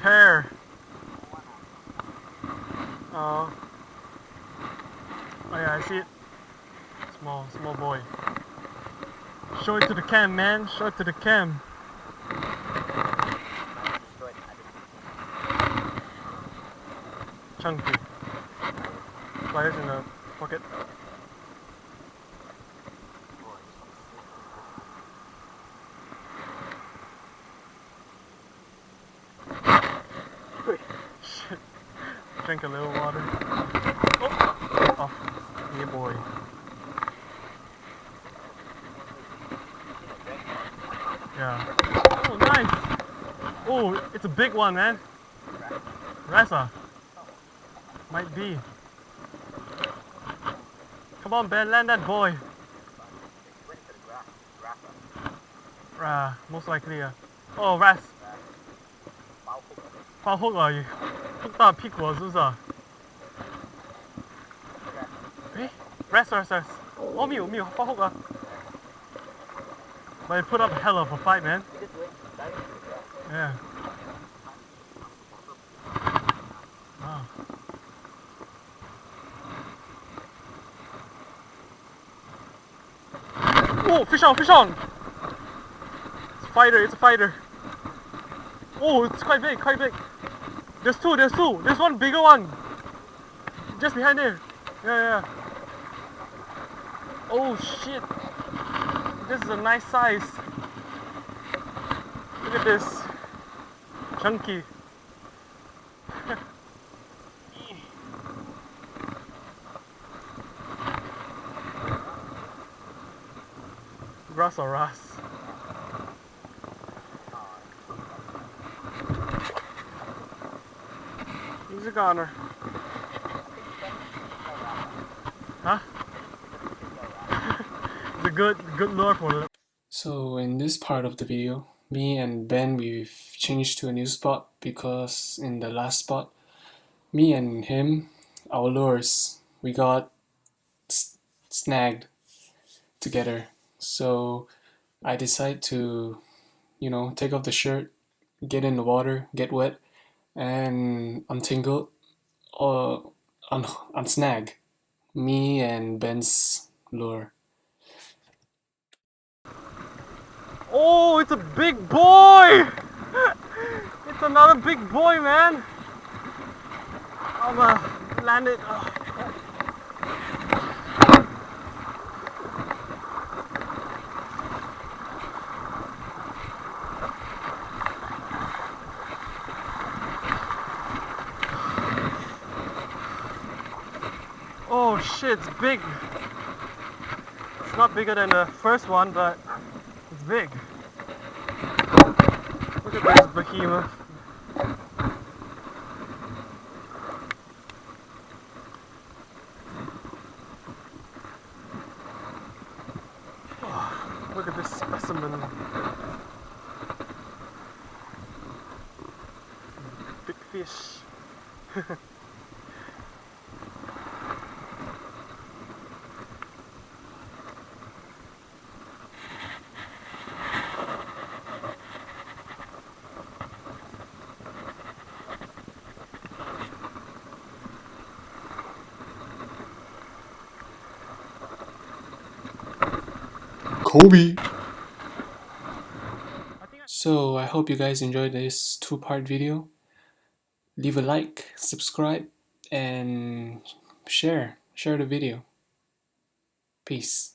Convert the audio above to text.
pair. Oh. Oh yeah, I see it. Small boy. Show it to the cam, man. Show it to the cam. Chunky. Pliers in the pocket. Shit. Drink a little water. Oh, yeah boy. Yeah. Oh, nice. Oh, it's a big one, man. Wrasse. Might be. Come on, Ben, land that boy. Most likely, yeah. Oh, wrasse. 放 hook 啊，hook 到屁股了是不是啊？诶 ，wrasse，哦没有放 hook 啊。But it put up a hell of a fight, man. Yeah. Wow. Oh, fish on! It's a fighter. Oh, it's quite big. There's two. There's one bigger one. Just behind there. Yeah. Oh shit. This is a nice size. Look at this. Chunky. Grass or wrasse? He's a goner. Huh? It's a good lure for them. So in this part of the video, me and Ben, we've changed to a new spot because in the last spot, me and him, our lures, we got snagged together. So I decided to, take off the shirt, get in the water, get wet, and untangle or unsnag me and Ben's lure. Oh, it's a big boy! It's another big boy, man! I'm gonna land it. Oh shit, it's big. It's not bigger than the first one, but it's big. Look at this behemoth. Oh, look at this specimen. Big fish. Kobe! So I hope you guys enjoyed this two-part video. Leave a like, subscribe, and share the video. Peace.